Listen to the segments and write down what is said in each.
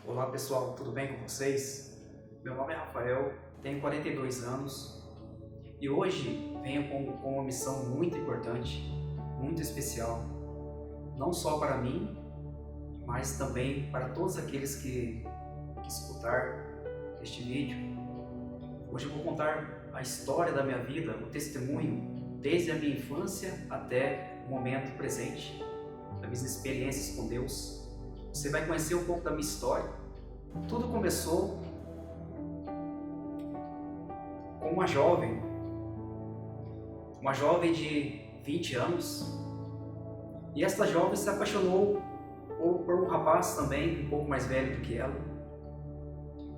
Olá pessoal, tudo bem com vocês? Meu nome é Rafael, tenho 42 anos e hoje venho com uma missão muito importante, muito especial, não só para mim, mas também para todos aqueles que escutar este vídeo. Hoje eu vou contar a história da minha vida, o testemunho, desde a minha infância até o momento presente, das minhas experiências com Deus. Você vai conhecer um pouco da minha história. Tudo começou com uma jovem de 20 anos, e esta jovem se apaixonou por um rapaz também um pouco mais velho do que ela.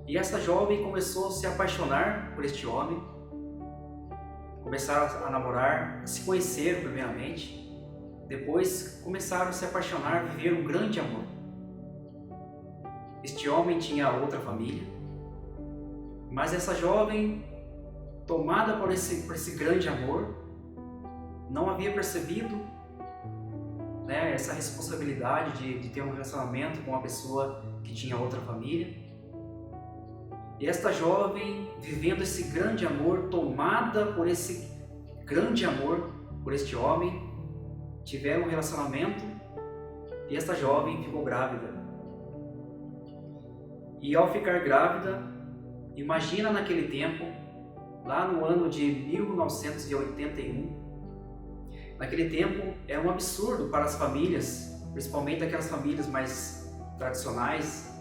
E essa jovem começou a se apaixonar por este homem, começaram a namorar, se conheceram primeiramente, depois começaram a se apaixonar, viver um grande amor. Este homem tinha outra família, mas essa jovem, tomada por esse grande amor, não havia percebido, essa responsabilidade de ter um relacionamento com uma pessoa que tinha outra família. E esta jovem, vivendo esse grande amor, tomada por esse grande amor por este homem, tiveram um relacionamento e esta jovem ficou grávida. E ao ficar grávida, imagina naquele tempo, lá no ano de 1981, naquele tempo era um absurdo para as famílias, principalmente aquelas famílias mais tradicionais,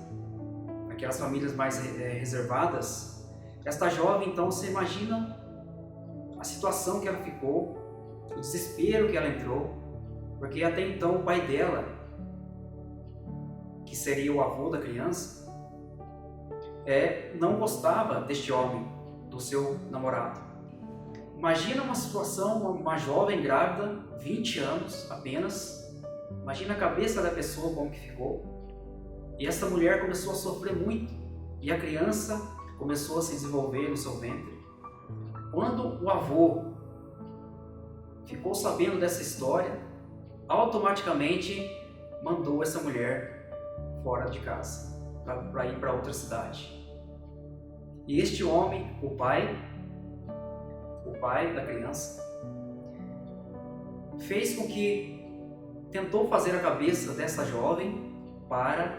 aquelas famílias mais reservadas. Esta jovem, então, você imagina a situação que ela ficou, o desespero que ela entrou, porque até então o pai dela, que seria o avô da criança, não gostava deste homem, do seu namorado. Imagina uma situação, uma jovem grávida, 20 anos apenas, imagina a cabeça da pessoa como que ficou. E essa mulher começou a sofrer muito, e a criança começou a se desenvolver no seu ventre. Quando o avô ficou sabendo dessa história, automaticamente mandou essa mulher fora de casa, para ir para outra cidade. E este homem, o pai da criança, fez com que tentou fazer a cabeça dessa jovem para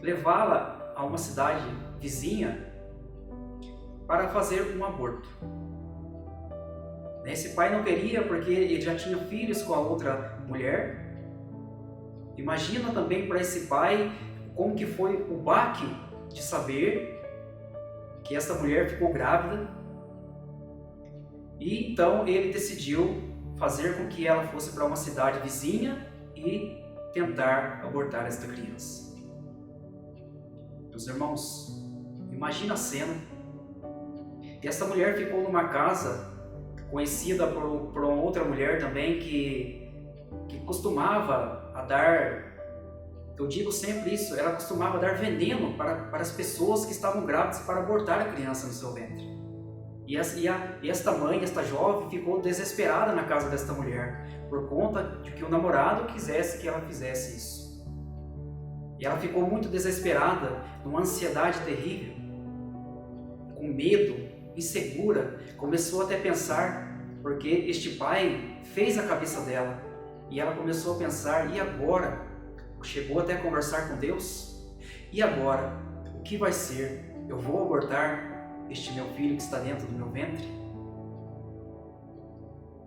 levá-la a uma cidade vizinha para fazer um aborto. Esse pai não queria porque ele já tinha filhos com a outra mulher. Imagina também para esse pai como que foi o baque de saber que essa mulher ficou grávida. E então ele decidiu fazer com que ela fosse para uma cidade vizinha e tentar abortar esta criança. Meus irmãos, imagina a cena. E essa mulher ficou numa casa conhecida por uma outra mulher também que costumava a dar, eu digo sempre isso, ela costumava dar veneno para as pessoas que estavam grávidas para abortar a criança no seu ventre. E esta mãe, esta jovem, ficou desesperada na casa desta mulher, por conta de que o namorado quisesse que ela fizesse isso. E ela ficou muito desesperada, numa ansiedade terrível, com medo, insegura, começou até a pensar, porque este pai fez a cabeça dela, e ela começou a pensar, e agora? Chegou até a conversar com Deus, e agora? O que vai ser? Eu vou abortar este meu filho que está dentro do meu ventre?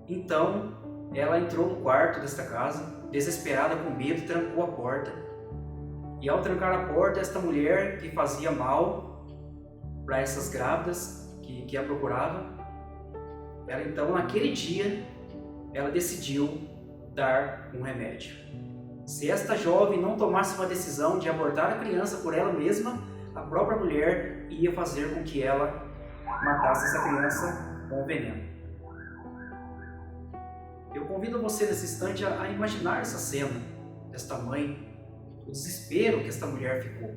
Então, ela entrou no quarto desta casa, desesperada, com medo, trancou a porta. E ao trancar a porta, esta mulher que fazia mal para essas grávidas que a procurava, ela então, naquele dia, ela decidiu dar um remédio. Se esta jovem não tomasse uma decisão de abortar a criança por ela mesma, a própria mulher ia fazer com que ela matasse essa criança com veneno. Eu convido você nesse instante a imaginar essa cena desta mãe, o desespero que esta mulher ficou.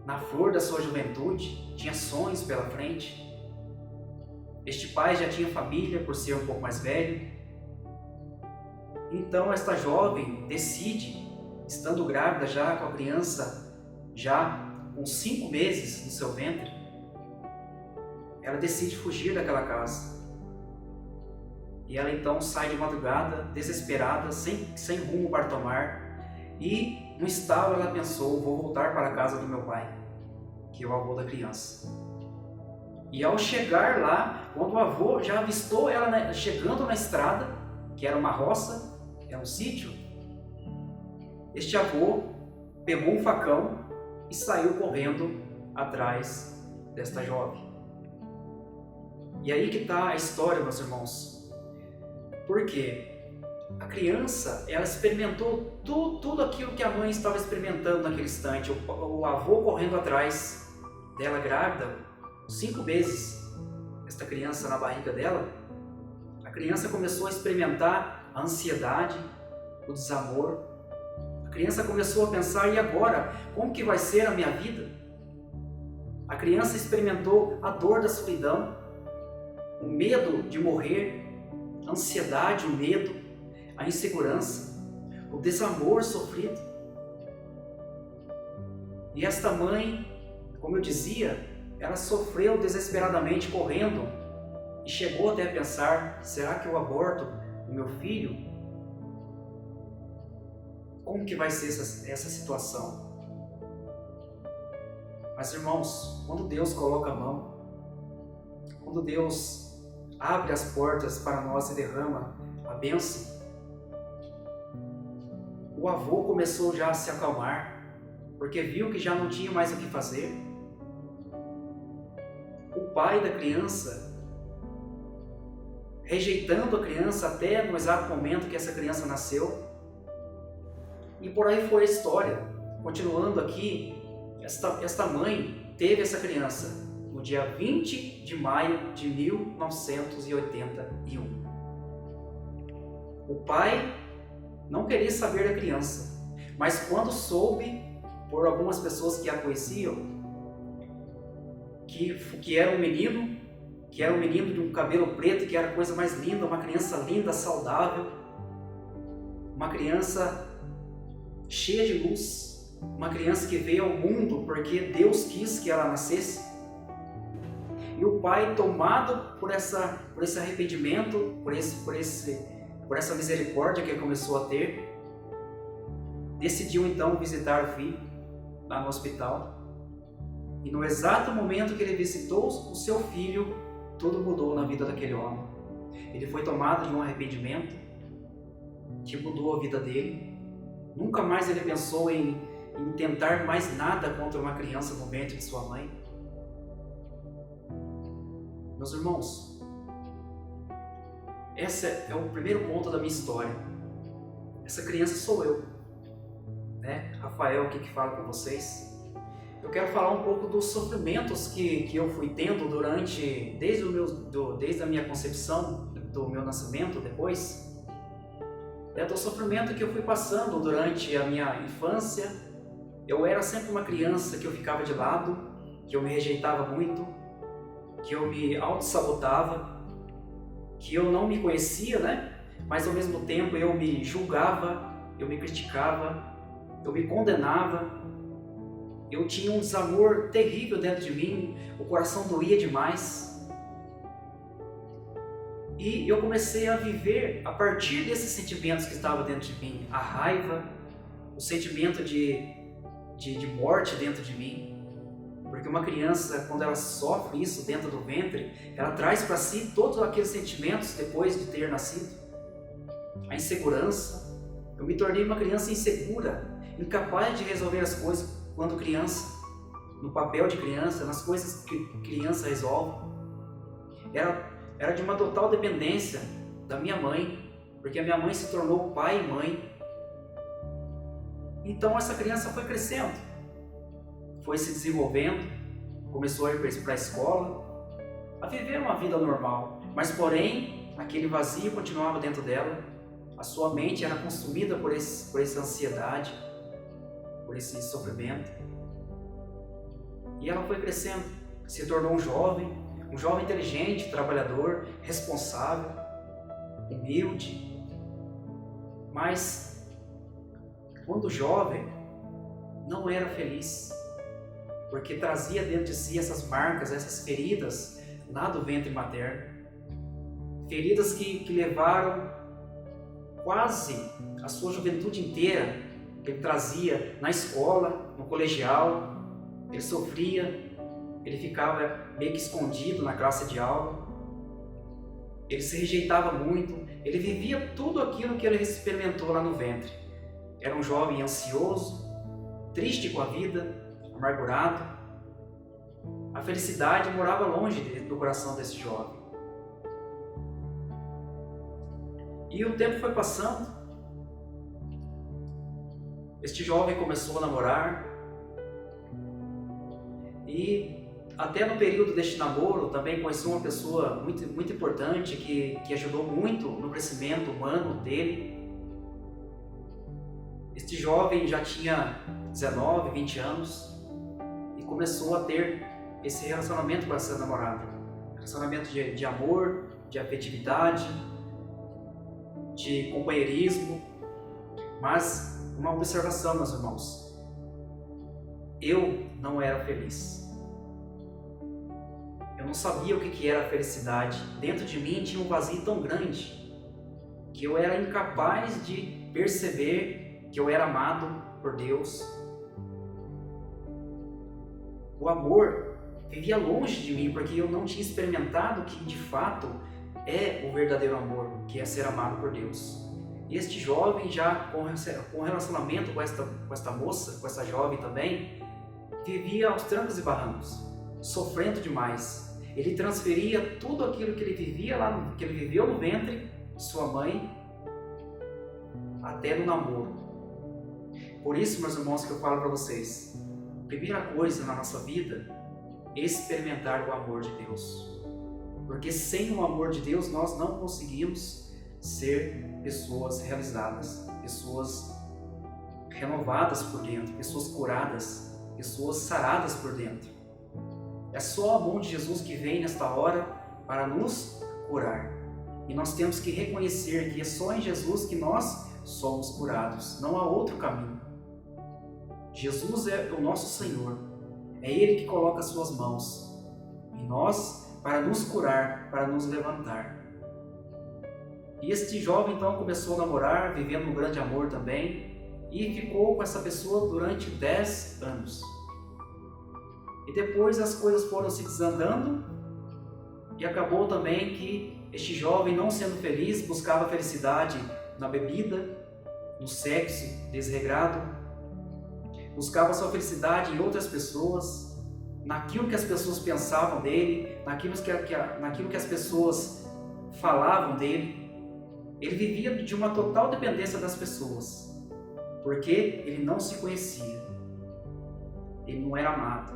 Na flor da sua juventude, tinha sonhos pela frente. Este pai já tinha família por ser um pouco mais velho. Então esta jovem decide estando grávida já com a criança, já com 5 meses no seu ventre, ela decide fugir daquela casa. E ela então sai de madrugada, desesperada, sem rumo para tomar. E no estalo ela pensou: vou voltar para a casa do meu pai, que é o avô da criança. E ao chegar lá, quando o avô já avistou ela chegando na estrada, que era uma roça, era um sítio, este avô pegou um facão e saiu correndo atrás desta jovem. E aí que está a história, meus irmãos. Porque a criança, ela experimentou tudo aquilo que a mãe estava experimentando naquele instante. O avô correndo atrás dela grávida, 5 meses, esta criança na barriga dela. A criança começou a experimentar a ansiedade, o desamor. A criança começou a pensar: e agora? Como que vai ser a minha vida? A criança experimentou a dor da solidão, o medo de morrer, a ansiedade, o medo, a insegurança, o desamor sofrido. E esta mãe, como eu dizia, ela sofreu desesperadamente correndo e chegou até a pensar: será que eu aborto o meu filho? Como que vai ser essa situação? Mas, irmãos, quando Deus coloca a mão, quando Deus abre as portas para nós e derrama a bênção, o avô começou já a se acalmar, porque viu que já não tinha mais o que fazer. O pai da criança, rejeitando a criança até no exato momento que essa criança nasceu. E por aí foi a história. Continuando aqui, esta mãe teve essa criança no dia 20 de maio de 1981. O pai não queria saber da criança, mas quando soube, por algumas pessoas que a conheciam, que era um menino de um cabelo preto, que era a coisa mais linda, uma criança linda, saudável, uma criança cheia de luz, uma criança que veio ao mundo porque Deus quis que ela nascesse. E o pai, tomado por esse arrependimento, por essa misericórdia que ele começou a ter, decidiu então visitar o filho lá no hospital. E no exato momento que ele visitou o seu filho, tudo mudou na vida daquele homem. Ele foi tomado de um arrependimento que mudou a vida dele. Nunca mais ele pensou em tentar mais nada contra uma criança no ventre de sua mãe. Meus irmãos, esse é o primeiro ponto da minha história. Essa criança sou eu, né? Rafael aqui que fala com vocês. Eu quero falar um pouco dos sofrimentos que eu fui tendo desde a minha concepção, do meu nascimento depois. Do sofrimento que eu fui passando durante a minha infância. Eu era sempre uma criança que eu ficava de lado, que eu me rejeitava muito, que eu me auto-sabotava, que eu não me conhecia, né? Mas ao mesmo tempo eu me julgava, eu me criticava, eu me condenava. Eu tinha um desamor terrível dentro de mim, o coração doía demais. E eu comecei a viver a partir desses sentimentos que estavam dentro de mim. A raiva, o sentimento de morte dentro de mim. Porque uma criança, quando ela sofre isso dentro do ventre, ela traz para si todos aqueles sentimentos depois de ter nascido. A insegurança. Eu me tornei uma criança insegura, incapaz de resolver as coisas quando criança, no papel de criança, nas coisas que criança resolve. Era de uma total dependência da minha mãe, porque a minha mãe se tornou pai e mãe. Então essa criança foi crescendo, foi se desenvolvendo, começou a ir para a escola, a viver uma vida normal, mas porém aquele vazio continuava dentro dela, a sua mente era consumida por essa ansiedade, por esse sofrimento. E ela foi crescendo, se tornou um jovem inteligente, trabalhador, responsável, humilde. Mas quando jovem, não era feliz, porque trazia dentro de si essas marcas, essas feridas lá do ventre materno. Feridas que levaram quase a sua juventude inteira. Ele trazia na escola, no colegial, ele sofria, ele ficava meio que escondido na classe de aula, ele se rejeitava muito, ele vivia tudo aquilo que ele experimentou lá no ventre. Era um jovem ansioso, triste com a vida, amargurado. A felicidade morava longe do coração desse jovem. E o tempo foi passando. Este jovem começou a namorar. E até no período deste namoro também conheceu uma pessoa muito importante que ajudou muito no crescimento humano dele. Este jovem já tinha 19, 20 anos e começou a ter esse relacionamento com essa namorada. Relacionamento de amor, de afetividade, de companheirismo. Mas uma observação, meus irmãos: eu não era feliz. Eu não sabia o que era a felicidade. Dentro de mim tinha um vazio tão grande que eu era incapaz de perceber que eu era amado por Deus. O amor vivia longe de mim, porque eu não tinha experimentado o que de fato é o verdadeiro amor, que é ser amado por Deus. E este jovem, já com relacionamento com esta moça, com essa jovem também, vivia aos trancos e barrancos, sofrendo demais. Ele transferia tudo aquilo que ele vivia lá, que ele viveu no ventre de sua mãe, até no namoro. Por isso, meus irmãos, que eu falo para vocês: primeira coisa na nossa vida é experimentar o amor de Deus. Porque sem o amor de Deus nós não conseguimos ser pessoas realizadas, pessoas renovadas por dentro, pessoas curadas, pessoas saradas por dentro. É só a mão de Jesus que vem nesta hora para nos curar. E nós temos que reconhecer que é só em Jesus que nós somos curados, não há outro caminho. Jesus é o nosso Senhor, é Ele que coloca as suas mãos em nós para nos curar, para nos levantar. E este jovem então começou a namorar, vivendo um grande amor também, e ficou com essa pessoa durante 10 anos. E depois as coisas foram se desandando, e acabou também que este jovem, não sendo feliz, buscava felicidade na bebida, no sexo desregrado, buscava sua felicidade em outras pessoas, naquilo que as pessoas pensavam dele, naquilo que as pessoas falavam dele. Ele vivia de uma total dependência das pessoas, porque ele não se conhecia, ele não era amado,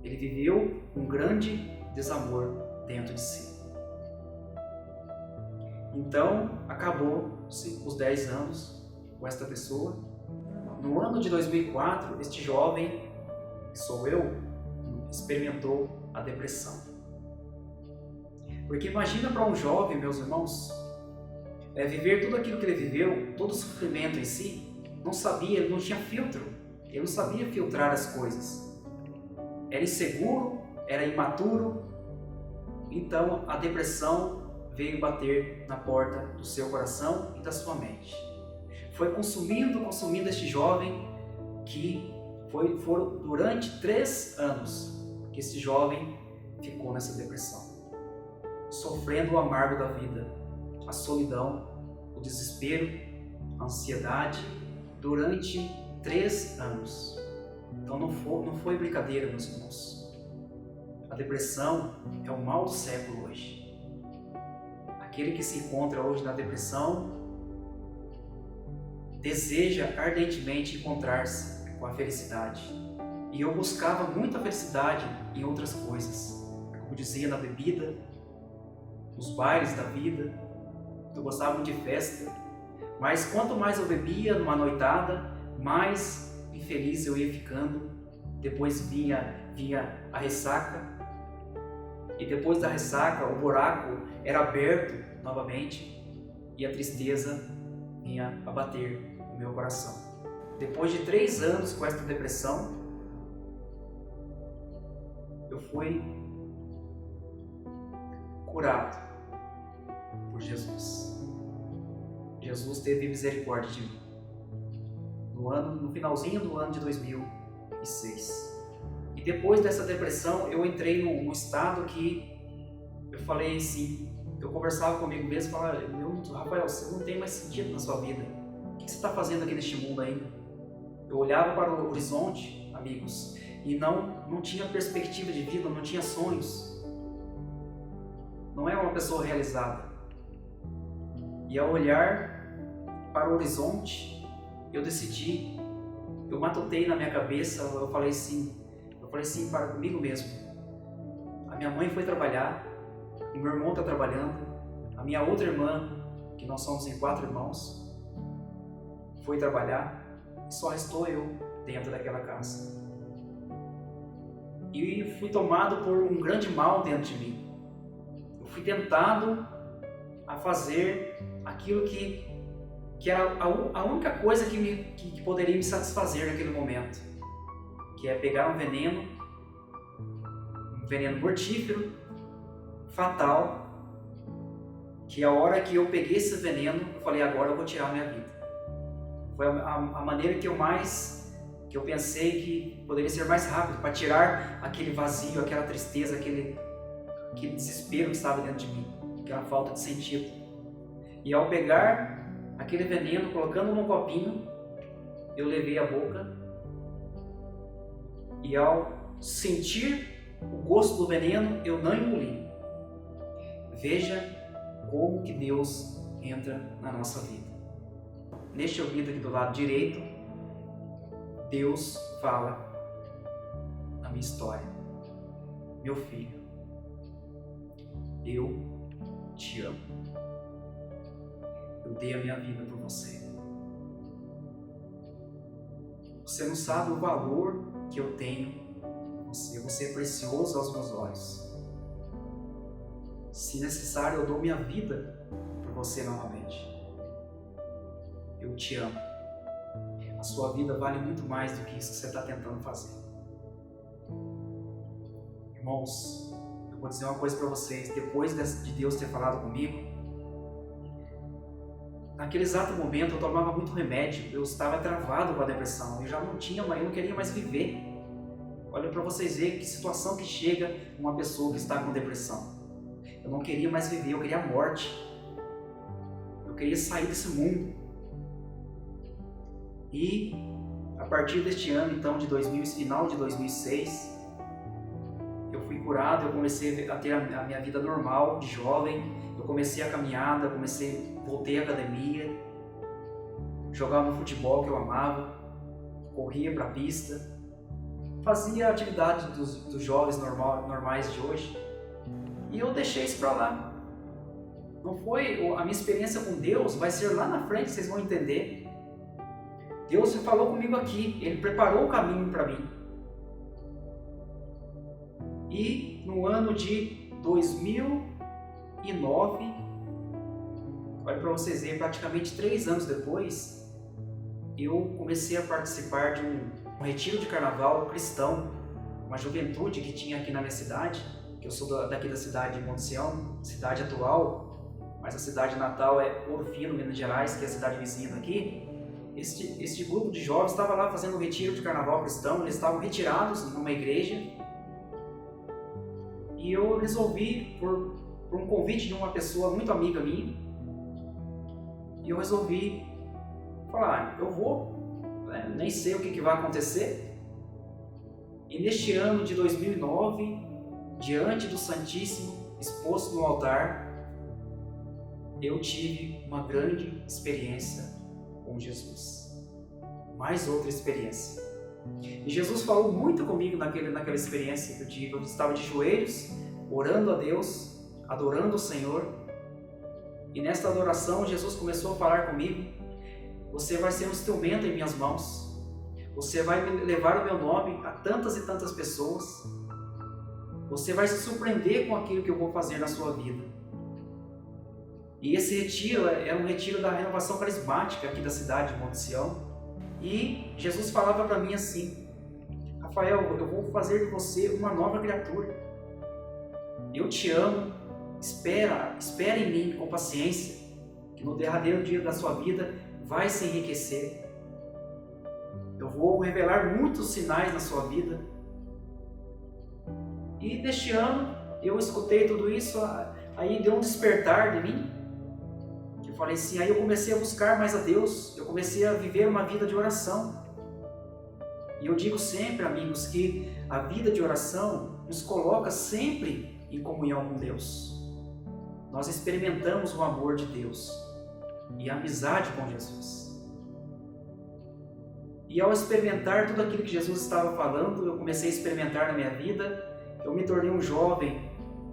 ele viveu um grande desamor dentro de si. Então, acabou-se os 10 anos com esta pessoa. No ano de 2004, este jovem, que sou eu, experimentou a depressão. Porque imagina para um jovem, meus irmãos, viver tudo aquilo que ele viveu, todo o sofrimento em si, ele não tinha filtro, ele não sabia filtrar as coisas. Era inseguro, era imaturo, então a depressão veio bater na porta do seu coração e da sua mente. Foi consumindo este jovem, que foram durante 3 anos que esse jovem ficou nessa depressão, sofrendo o amargo da vida, a solidão, o desespero, a ansiedade, durante 3 anos. Então não foi brincadeira, meus irmãos. A depressão é o mal do século hoje. Aquele que se encontra hoje na depressão deseja ardentemente encontrar-se com a felicidade. E eu buscava muita felicidade em outras coisas, como dizia, na bebida, nos bailes da vida. Eu gostava muito de festa, mas quanto mais eu bebia numa noitada, mais infeliz eu ia ficando. Depois vinha a ressaca, e depois da ressaca o buraco era aberto novamente e a tristeza vinha a bater no meu coração. depois de 3 anos com esta depressão, eu fui curado por Jesus. Jesus teve misericórdia de mim. No finalzinho do ano de 2006. E depois dessa depressão, eu entrei num estado que eu falei assim, eu conversava comigo mesmo e falava, Rafael, você não tem mais sentido na sua vida. O que você está fazendo aqui neste mundo ainda? Eu olhava para o horizonte, amigos, e não tinha perspectiva de vida, não tinha sonhos. Não era uma pessoa realizada. E ao olhar para o horizonte, eu decidi, eu matutei na minha cabeça, eu falei assim para comigo mesmo. A minha mãe foi trabalhar, e meu irmão está trabalhando, a minha outra irmã, que nós somos em 4 irmãos, foi trabalhar, e só restou eu dentro daquela casa. E fui tomado por um grande mal dentro de mim. Eu fui tentado a fazer aquilo que era a única coisa que poderia me satisfazer naquele momento, que é pegar um veneno mortífero, fatal, que a hora que eu peguei esse veneno, eu falei, agora eu vou tirar a minha vida. Foi a maneira que eu pensei que poderia ser mais rápido, para tirar aquele vazio, aquela tristeza, aquele desespero que estava dentro de mim, aquela falta de sentido. E ao pegar aquele veneno, colocando num copinho, eu levei à boca, e ao sentir o gosto do veneno, eu não engoli. Veja como que Deus entra na nossa vida. Neste ouvido aqui do lado direito, Deus fala a minha história. Meu filho, eu te amo. Eu dei a minha vida por você. Você não sabe o valor que eu tenho em você. Você é precioso aos meus olhos. Se necessário, eu dou minha vida por você novamente. Eu te amo. A sua vida vale muito mais do que isso que você está tentando fazer. Irmãos, eu vou dizer uma coisa para vocês. Depois de Deus ter falado comigo, naquele exato momento eu tomava muito remédio, eu estava travado com a depressão, eu não queria mais viver. Olha para vocês verem que situação que chega uma pessoa que está com depressão. Eu não queria mais viver, eu queria a morte. Eu queria sair desse mundo. E a partir deste ano, então, final de 2006, eu fui curado, eu comecei a ter a minha vida normal, de jovem. Eu comecei a caminhada, voltei à academia, jogava no futebol que eu amava, corria para a pista, fazia atividades dos jovens normais de hoje, e eu deixei isso para lá. Não foi a minha experiência com Deus, vai ser lá na frente, vocês vão entender. Deus falou comigo aqui, Ele preparou o caminho para mim. E no ano de 2009, olha para vocês verem, praticamente 3 anos depois, eu comecei a participar de um retiro de carnaval cristão, uma juventude que tinha aqui na minha cidade, que eu sou daqui da cidade de Monte Sião, cidade atual, mas a cidade natal é Ouro Fino, Minas Gerais, que é a cidade vizinha daqui. Este grupo de jovens estava lá fazendo um retiro de carnaval cristão, eles estavam retirados numa igreja, e eu resolvi, por um convite de uma pessoa muito amiga minha, e eu resolvi falar, eu vou, nem sei o que vai acontecer. E neste ano de 2009, diante do Santíssimo, exposto no altar, eu tive uma grande experiência com Jesus. Mais outra experiência. E Jesus falou muito comigo naquela experiência que eu tive. Eu estava de joelhos, orando a Deus, adorando o Senhor. E nesta adoração, Jesus começou a falar comigo. Você vai ser um instrumento em minhas mãos. Você vai levar o meu nome a tantas e tantas pessoas. Você vai se surpreender com aquilo que eu vou fazer na sua vida. E esse retiro era um retiro da renovação carismática aqui da cidade de Monte Sião. E Jesus falava para mim assim: Rafael, eu vou fazer de você uma nova criatura. Eu te amo, espera em mim com paciência, que no derradeiro dia da sua vida vai se enriquecer. Eu vou revelar muitos sinais na sua vida. E neste ano eu escutei tudo isso, aí deu um despertar de mim. Eu falei assim, aí eu comecei a buscar mais a Deus, eu comecei a viver uma vida de oração. E eu digo sempre, amigos, que a vida de oração nos coloca sempre em comunhão com Deus. Nós experimentamos o amor de Deus e a amizade com Jesus. E ao experimentar tudo aquilo que Jesus estava falando, eu comecei a experimentar na minha vida. Eu me tornei um jovem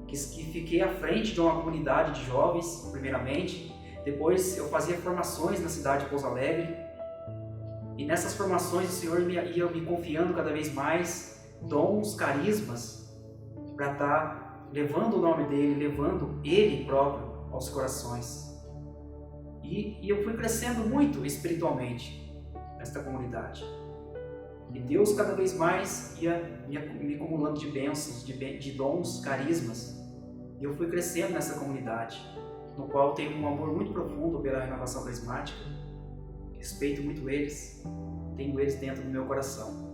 que fiquei à frente de uma comunidade de jovens, primeiramente. Depois eu fazia formações na cidade de Pouso Alegre. E nessas formações o Senhor ia me confiando cada vez mais dons, carismas, para estar levando o nome dEle, levando Ele próprio aos corações. E eu fui crescendo muito espiritualmente nesta comunidade. E Deus cada vez mais ia me acumulando de bênçãos, de dons, carismas. E eu fui crescendo nessa comunidade, no qual tenho um amor muito profundo pela renovação carismática. Respeito muito eles, tenho eles dentro do meu coração.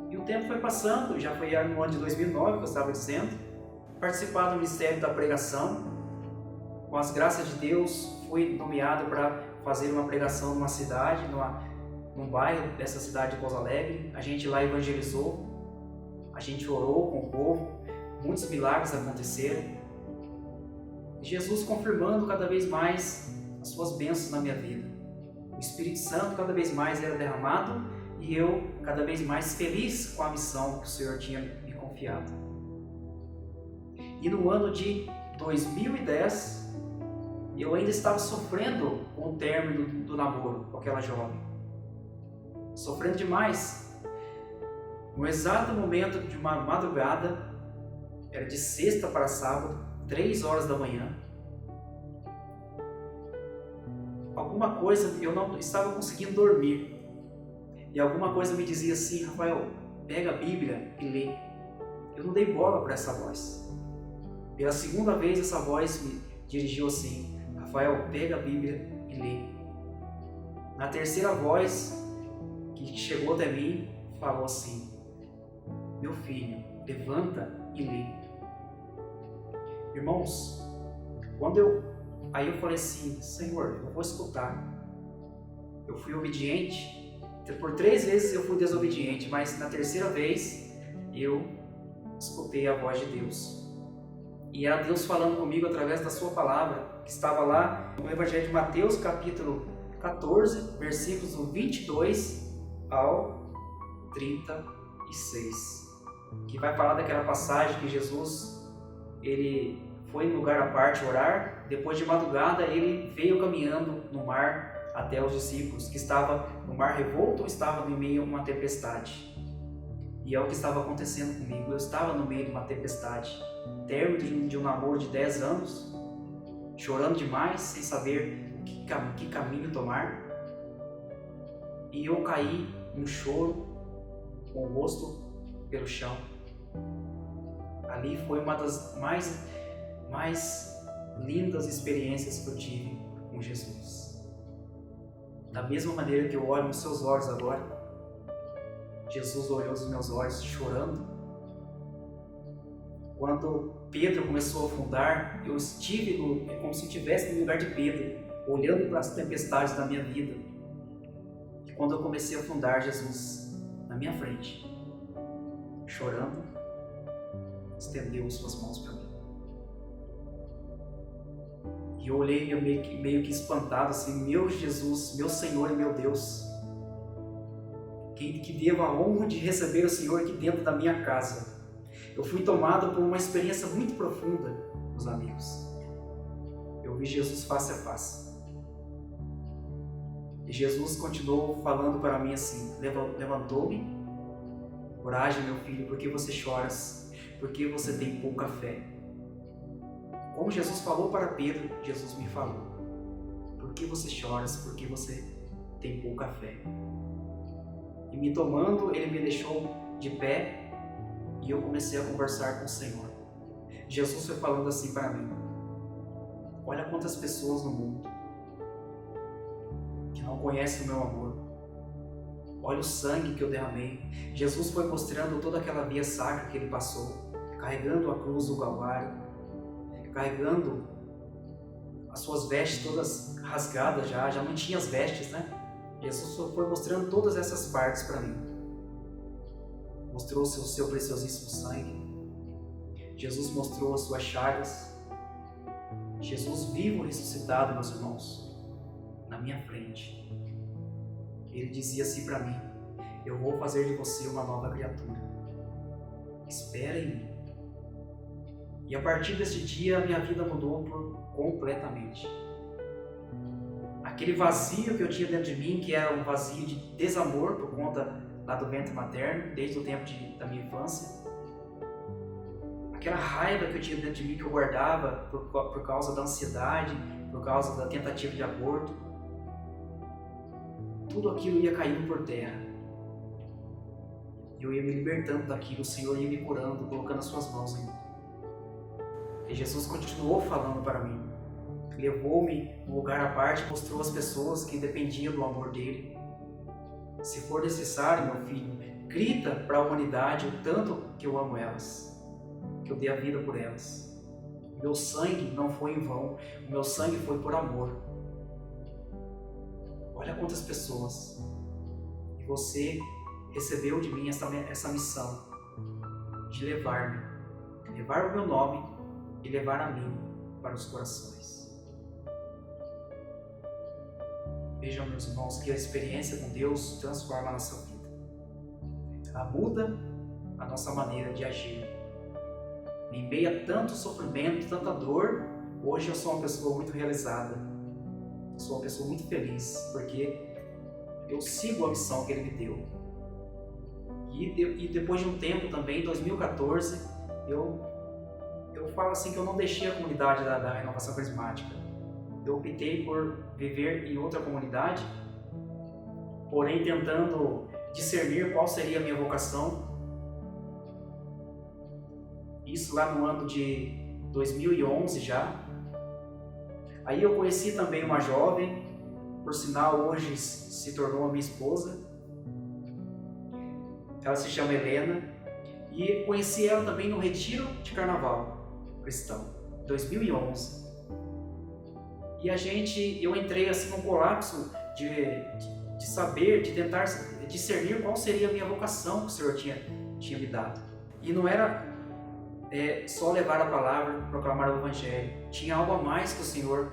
E o tempo foi passando, já foi no ano de 2009 que eu estava dizendo, participar do Ministério da Pregação. Com as graças de Deus, fui nomeado para fazer uma pregação numa cidade, num bairro dessa cidade de Pouso Alegre. A gente lá evangelizou, a gente orou com o povo, muitos milagres aconteceram. Jesus confirmando cada vez mais as suas bênçãos na minha vida. O Espírito Santo cada vez mais era derramado e eu cada vez mais feliz com a missão que o Senhor tinha me confiado. E no ano de 2010, eu ainda estava sofrendo com o término do namoro com aquela jovem. Sofrendo demais. No exato momento de uma madrugada, era de sexta para sábado, 3 horas da manhã. Alguma coisa, eu não estava conseguindo dormir. E alguma coisa me dizia assim, Rafael, pega a Bíblia e lê. Eu não dei bola para essa voz. Pela segunda vez essa voz me dirigiu assim, Rafael, pega a Bíblia e lê. Na terceira voz que chegou até mim, falou assim, meu filho, levanta e lê. Irmãos, aí eu falei assim, Senhor, eu vou escutar. Eu fui obediente, por 3 vezes eu fui desobediente, mas na terceira vez eu escutei a voz de Deus. E era Deus falando comigo através da sua palavra, que estava lá no Evangelho de Mateus, capítulo 14, versículos do 22 ao 36, que vai falar daquela passagem que Jesus, ele foi em lugar à parte orar, depois de madrugada ele veio caminhando no mar até os discípulos, que estava no mar revolto ou estava no meio de uma tempestade. E é o que estava acontecendo comigo, eu estava no meio de uma tempestade, término de um namoro de 10 anos, chorando demais, sem saber que caminho tomar. E eu caí num choro, com o rosto pelo chão. Ali foi uma das mais lindas experiências que eu tive com Jesus. Da mesma maneira que eu olho nos seus olhos agora, Jesus olhou nos meus olhos chorando. Quando Pedro começou a afundar, eu estive como se estivesse no lugar de Pedro, olhando para as tempestades da minha vida. E quando eu comecei a afundar, Jesus na minha frente, chorando, estendeu suas mãos para mim. E eu olhei meio que espantado, assim, meu Jesus, meu Senhor e meu Deus, que devo a honra de receber o Senhor aqui dentro da minha casa. Eu fui tomado por uma experiência muito profunda, meus amigos. Eu vi Jesus face a face. E Jesus continuou falando para mim assim, levantou-me, coragem, meu filho, por que você choras? Porque você tem pouca fé. Como Jesus falou para Pedro, Jesus me falou. Por que você choras? Porque você tem pouca fé. E me tomando, ele me deixou de pé e eu comecei a conversar com o Senhor. Jesus foi falando assim para mim: olha quantas pessoas no mundo que não conhecem o meu amor. Olha o sangue que eu derramei. Jesus foi mostrando toda aquela via sacra que ele passou, carregando a cruz do Calvário, carregando as suas vestes todas rasgadas já não tinha as vestes, né? Jesus foi mostrando todas essas partes para mim. Mostrou o seu preciosíssimo sangue. Jesus mostrou as suas chagas. Jesus vivo ressuscitado, meus irmãos, na minha frente. Ele dizia assim para mim: eu vou fazer de você uma nova criatura. Espera em mim. E a partir desse dia, a minha vida mudou completamente. Aquele vazio que eu tinha dentro de mim, que era um vazio de desamor por conta lá do ventre materno, desde o tempo da minha infância. Aquela raiva que eu tinha dentro de mim, que eu guardava por causa da ansiedade, por causa da tentativa de aborto. Tudo aquilo ia caindo por terra. E eu ia me libertando daquilo, o Senhor ia me curando, colocando as suas mãos em mim. E Jesus continuou falando para mim. Levou-me num lugar à parte, mostrou as pessoas que dependiam do amor dele. Se for necessário, meu filho, grita para a humanidade o tanto que eu amo elas, que eu dei a vida por elas. O meu sangue não foi em vão, o meu sangue foi por amor. Olha quantas pessoas. E você recebeu de mim essa missão de levar o meu nome e levar a mim para os corações. Vejam, meus irmãos, que a experiência com Deus transforma a nossa vida. Ela muda a nossa maneira de agir. Em meio a tanto sofrimento, tanta dor, hoje eu sou uma pessoa muito realizada. Eu sou uma pessoa muito feliz, porque eu sigo a missão que Ele me deu. E depois de um tempo também, em 2014, eu falo assim que eu não deixei a comunidade da Renovação Carismática. Eu optei por viver em outra comunidade, porém tentando discernir qual seria a minha vocação. Isso lá no ano de 2011 já. Aí eu conheci também uma jovem, por sinal hoje se tornou a minha esposa. Ela se chama Helena e conheci ela também no retiro de carnaval cristão, 2011. E eu entrei assim num colapso de saber, de tentar discernir qual seria a minha vocação que o Senhor tinha me dado. E não era só levar a palavra, proclamar o Evangelho. Tinha algo a mais que o Senhor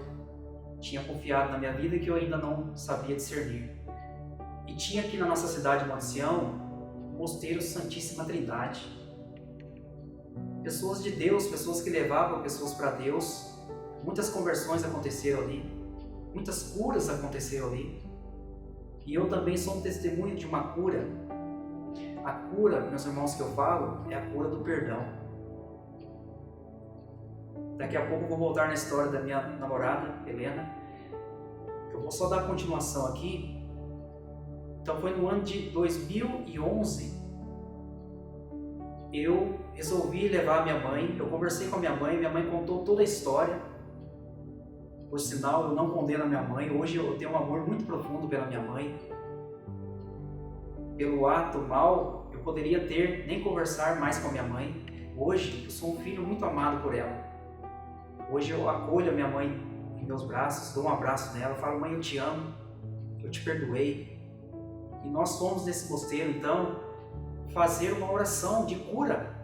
tinha confiado na minha vida que eu ainda não sabia discernir. E tinha aqui na nossa cidade de Monte-Sião o Mosteiro Santíssima Trindade. Pessoas de Deus, pessoas que levavam pessoas para Deus. Muitas conversões aconteceram ali, muitas curas aconteceram ali. E eu também sou um testemunho de uma cura. A cura, meus irmãos, que eu falo, é a cura do perdão. Daqui a pouco eu vou voltar na história da minha namorada, Helena. Eu vou só dar continuação aqui. Então foi no ano de 2011, eu resolvi levar a minha mãe. Eu conversei com a minha mãe contou toda a história. Por sinal, eu não condeno a minha mãe. Hoje eu tenho um amor muito profundo pela minha mãe. Pelo ato mal, eu poderia nem conversar mais com a minha mãe. Hoje, eu sou um filho muito amado por ela. Hoje eu acolho a minha mãe em meus braços, dou um abraço nela, falo: mãe, eu te amo, eu te perdoei. E nós fomos nesse mosteiro, então, fazer uma oração de cura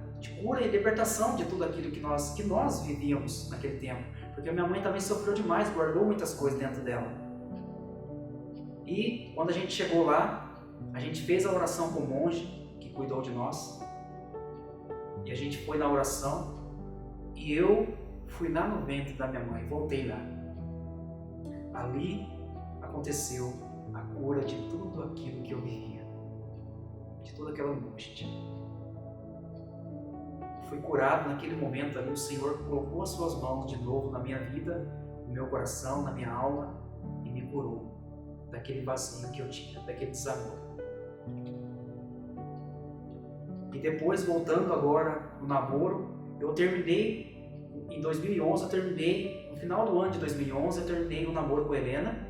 e libertação de tudo aquilo que nós vivíamos naquele tempo. Porque a minha mãe também sofreu demais, guardou muitas coisas dentro dela. E quando a gente chegou lá, a gente fez a oração com o monge que cuidou de nós. E a gente foi na oração e eu fui lá no ventre da minha mãe, voltei lá. Ali aconteceu a cura de tudo aquilo que eu vivia, de toda aquela angústia. Fui curado naquele momento ali. O Senhor colocou as suas mãos de novo na minha vida, no meu coração, na minha alma, e me curou daquele vazio que eu tinha, daquele desamor. E depois, voltando agora no namoro, eu terminei em 2011, no final do ano de 2011, eu terminei o namoro com a Helena,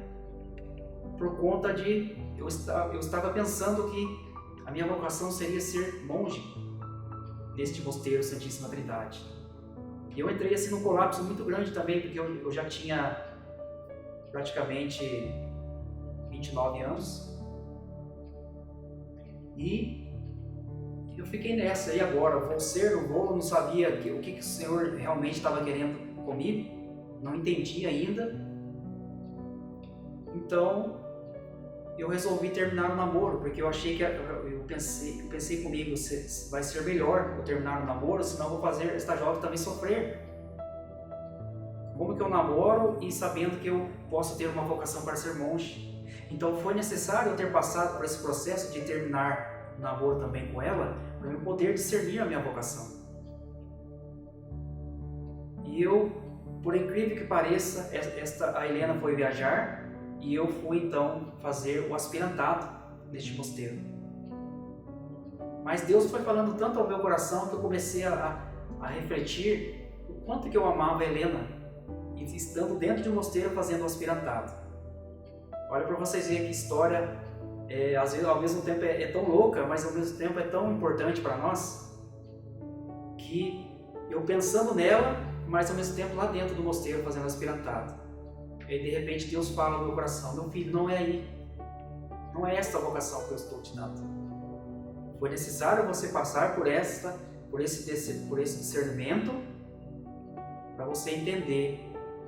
por conta de eu estava pensando que a minha vocação seria ser monge neste mosteiro Santíssima Trindade. E eu entrei assim num colapso muito grande também, porque eu já tinha praticamente 29 anos. E eu fiquei nessa, e agora? Vou ser, não vou? Eu não sabia o que o Senhor realmente estava querendo comigo, não entendi ainda. Então, eu resolvi terminar o namoro, porque eu achei que, eu pensei comigo, vai ser melhor eu terminar o namoro, senão eu vou fazer esta jovem também sofrer. Como que eu namoro e sabendo que eu posso ter uma vocação para ser monge? Então foi necessário eu ter passado por esse processo de terminar o namoro também com ela, para eu poder discernir a minha vocação. E eu, por incrível que pareça, a Helena foi viajar e eu fui então fazer o aspirantado neste mosteiro. Mas Deus foi falando tanto ao meu coração que eu comecei a refletir o quanto que eu amava a Helena, e estando dentro de um mosteiro fazendo o aspirantado. Olha para vocês verem que história, às vezes ao mesmo tempo é tão louca, mas ao mesmo tempo é tão importante para nós, que eu pensando nela, mas ao mesmo tempo lá dentro do mosteiro fazendo aspirantado. E de repente Deus fala no meu coração: meu filho, não é aí, não é esta a vocação que eu estou te dando. Foi necessário você passar por esse discernimento, para você entender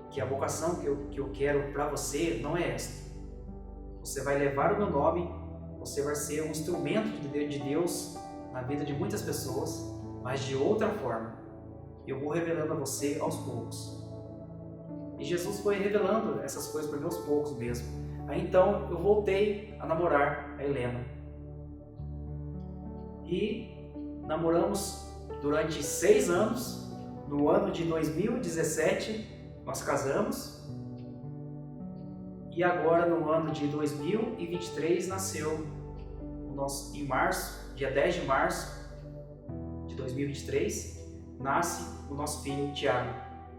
que a vocação que eu quero para você não é esta. Você vai levar o meu nome, você vai ser um instrumento de Deus na vida de muitas pessoas, mas de outra forma. Eu vou revelando a você aos poucos. E Jesus foi revelando essas coisas para mim aos poucos mesmo. Aí então eu voltei a namorar a Helena. E namoramos durante 6 anos. No ano de 2017 nós casamos. E agora no ano de 2023 nasceu em março, dia 10 de março de 2023, nasce o nosso filho Tiago,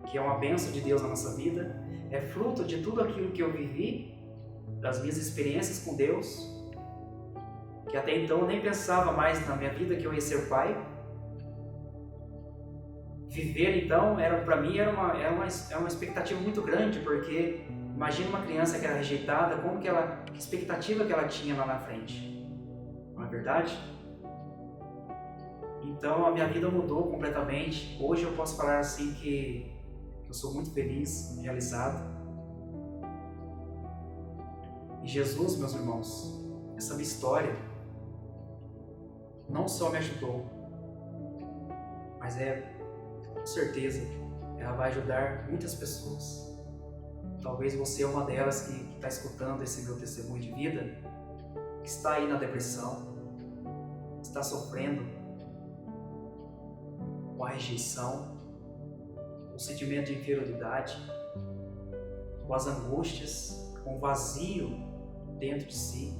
que é uma bênção de Deus na nossa vida, é fruto de tudo aquilo que eu vivi, das minhas experiências com Deus, que até então eu nem pensava mais na minha vida que eu ia ser pai. Viver então, para mim, era uma expectativa muito grande, porque imagina uma criança que era rejeitada, que expectativa que ela tinha lá na frente, não é verdade? Então a minha vida mudou completamente. Hoje eu posso falar assim que eu sou muito feliz, realizado. E Jesus, meus irmãos, essa minha história não só me ajudou, mas com certeza ela vai ajudar muitas pessoas. Talvez você é uma delas que está escutando esse meu testemunho de vida, que está aí na depressão, está sofrendo com a rejeição, com o sentimento de inferioridade, com as angústias, com o vazio dentro de si,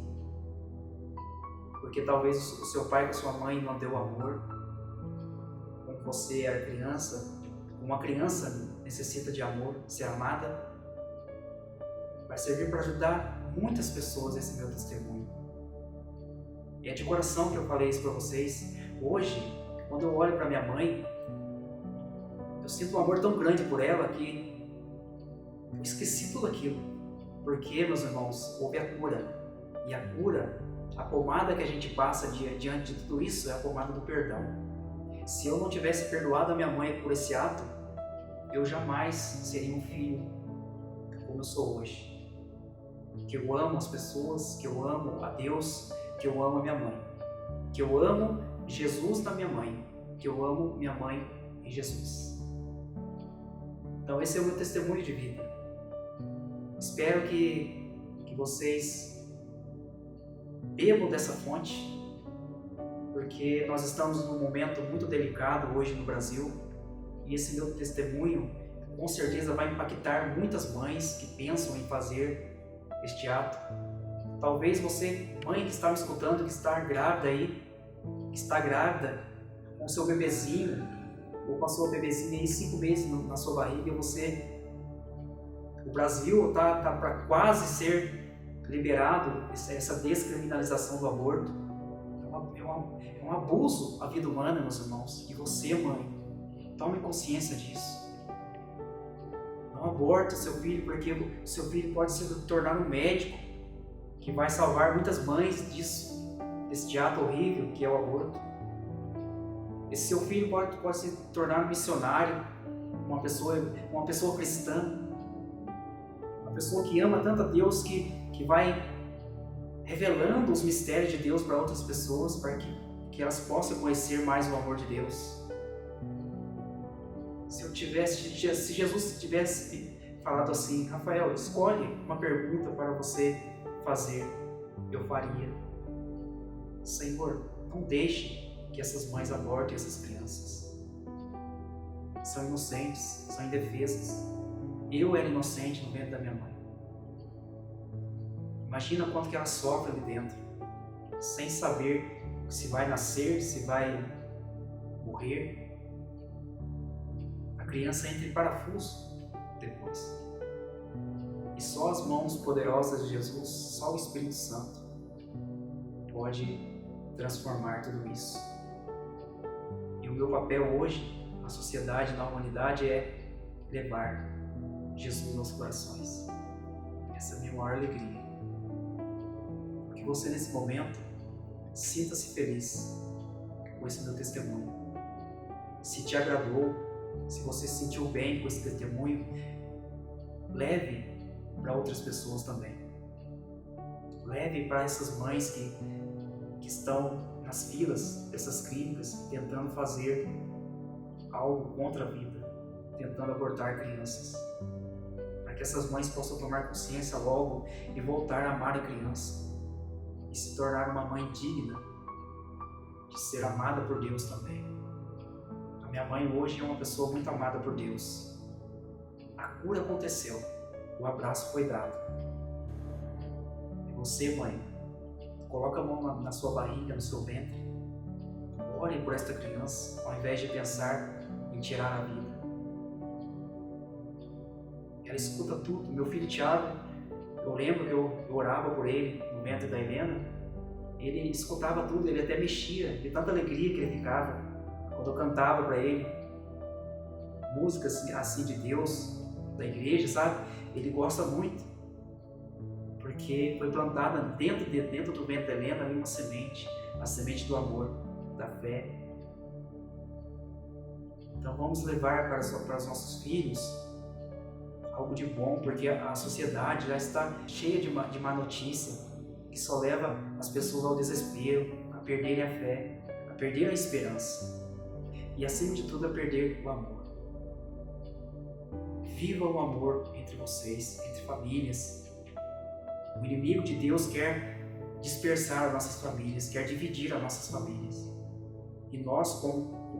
porque talvez o seu pai ou a sua mãe não deu amor, quando você era criança. Uma criança necessita de amor, ser amada. Vai servir para ajudar muitas pessoas esse meu testemunho. E é de coração que eu falei isso para vocês. Hoje, quando eu olho para minha mãe, eu sinto um amor tão grande por ela que eu esqueci tudo aquilo. Porque, meus irmãos, houve a cura. E a cura, a pomada que a gente passa diante de tudo isso, é a pomada do perdão. Se eu não tivesse perdoado a minha mãe por esse ato, eu jamais seria um filho como eu sou hoje. Que eu amo as pessoas, que eu amo a Deus, que eu amo a minha mãe. Que eu amo Jesus na minha mãe, que eu amo minha mãe em Jesus. Então esse é o meu testemunho de vida. Espero que vocês bebam dessa fonte, porque nós estamos num momento muito delicado hoje no Brasil, e esse meu testemunho com certeza vai impactar muitas mães que pensam em fazer este ato. Talvez você, mãe que está me escutando, que está grávida aí, que está grávida com o seu bebezinho, ou com a sua bebezinha aí 5 meses na sua barriga, o Brasil está para quase ser liberado essa descriminalização do aborto. É um abuso à vida humana, meus irmãos. E você, mãe, tome consciência disso. Não aborte seu filho, porque o seu filho pode se tornar um médico que vai salvar muitas mães desse ato horrível que é o aborto. Esse seu filho pode se tornar um missionário, uma pessoa cristã, uma pessoa que ama tanto a Deus que vai revelando os mistérios de Deus para outras pessoas, para que elas possam conhecer mais o amor de Deus. Se Jesus tivesse falado assim: Rafael, escolhe uma pergunta para você fazer, eu faria: Senhor, não deixe que essas mães abortem essas crianças. São inocentes, são indefesas. Eu era inocente no ventre da minha mãe. Imagina quanto que ela sofre ali dentro, sem saber se vai nascer, se vai morrer. A criança entra em parafuso depois. E só as mãos poderosas de Jesus, só o Espírito Santo pode transformar tudo isso. E o meu papel hoje, na sociedade, na humanidade, é levar Jesus aos corações. Essa é a minha maior alegria. Que você, nesse momento, sinta-se feliz com esse meu testemunho. Se te agradou, se você se sentiu bem com esse testemunho, leve para outras pessoas também. Leve para essas mães que estão nas filas dessas clínicas tentando fazer algo contra a vida, tentando abortar crianças. Para que essas mães possam tomar consciência logo e voltar a amar a criança e se tornar uma mãe digna de ser amada por Deus também. A minha mãe hoje é uma pessoa muito amada por Deus. A cura aconteceu, o abraço foi dado. E você, mãe, coloca a mão na sua barriga, no seu ventre. Ore por esta criança, ao invés de pensar em tirar a vida. Ela escuta tudo. Meu filho Thiago, eu lembro que eu orava por ele no ventre da Helena. Ele escutava tudo, ele até mexia, de tanta alegria que ele ficava quando eu cantava para ele músicas assim de Deus, da igreja, sabe? Ele gosta muito, porque foi plantada dentro do ventre da Helena ali uma semente, a semente do amor, da fé. Então vamos levar para os nossos filhos algo de bom, porque a sociedade já está cheia de má notícia, que só leva as pessoas ao desespero, a perderem a fé, a perder a esperança e, acima de tudo, a perder o amor. Viva o amor entre vocês, entre famílias. O inimigo de Deus quer dispersar as nossas famílias, quer dividir as nossas famílias. E nós,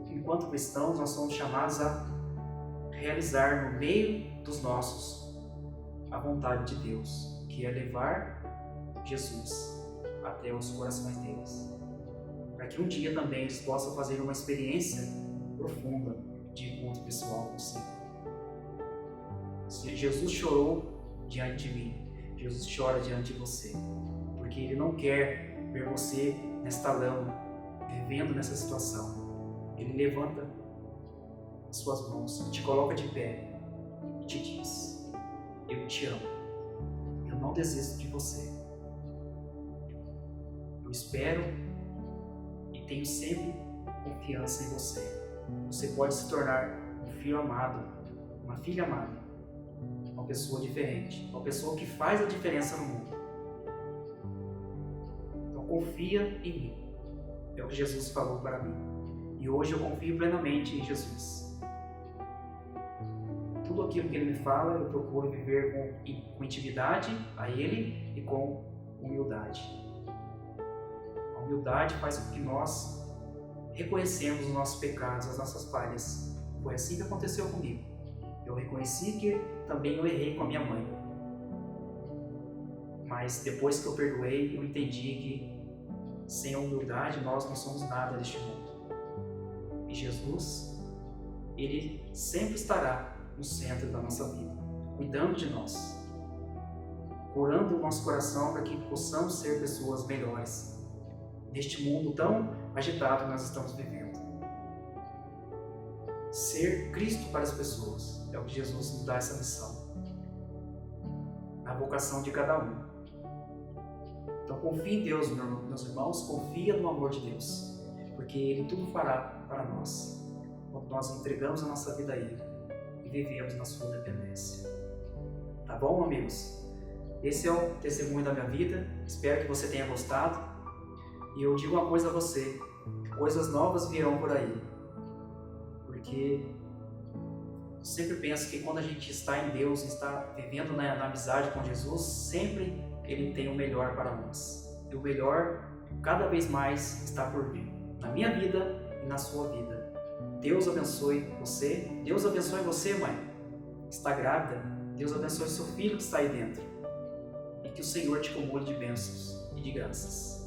enquanto cristãos, nós somos chamados a realizar no meio dos nossos a vontade de Deus, que é levar Jesus até os corações deles, para que um dia também eles possam fazer uma experiência profunda de encontro pessoal com o Senhor. Jesus chorou diante de mim, Jesus chora diante de você, porque Ele não quer ver você nesta lama, vivendo nessa situação. Ele levanta as suas mãos, te coloca de pé e te diz: eu te amo, eu não desisto de você. Eu espero e tenho sempre confiança em você. Você pode se tornar um filho amado, uma filha amada, uma pessoa diferente, uma pessoa que faz a diferença no mundo. Então confia em mim. É o que Jesus falou para mim. E hoje eu confio plenamente em Jesus. Tudo aquilo que Ele me fala, eu procuro viver com intimidade a Ele e com humildade. A humildade faz com que nós reconhecemos os nossos pecados, as nossas falhas. Foi assim que aconteceu comigo. Eu reconheci que também eu errei com a minha mãe. Mas depois que eu perdoei, eu entendi que Sem a humildade, nós não somos nada neste mundo. E Jesus, Ele sempre estará no centro da nossa vida, cuidando de nós, curando o nosso coração para que possamos ser pessoas melhores neste mundo tão agitado que nós estamos vivendo. Ser Cristo para as pessoas é o que Jesus nos dá essa missão, na vocação de cada um. Então confie em Deus, meus irmãos, confia no amor de Deus, porque Ele tudo fará para nós, quando nós entregamos a nossa vida a Ele e vivemos na sua dependência. Tá bom, amigos? Esse é o testemunho da minha vida, espero que você tenha gostado, e eu digo uma coisa a você, coisas novas virão por aí, porque eu sempre penso que quando a gente está em Deus, está vivendo na amizade com Jesus, sempre Ele tem o melhor para nós. E o melhor, cada vez mais, está por vir. Na minha vida e na sua vida. Deus abençoe você. Deus abençoe você, mãe. Está grávida. Deus abençoe seu filho que está aí dentro. E que o Senhor te acumule de bênçãos e de graças.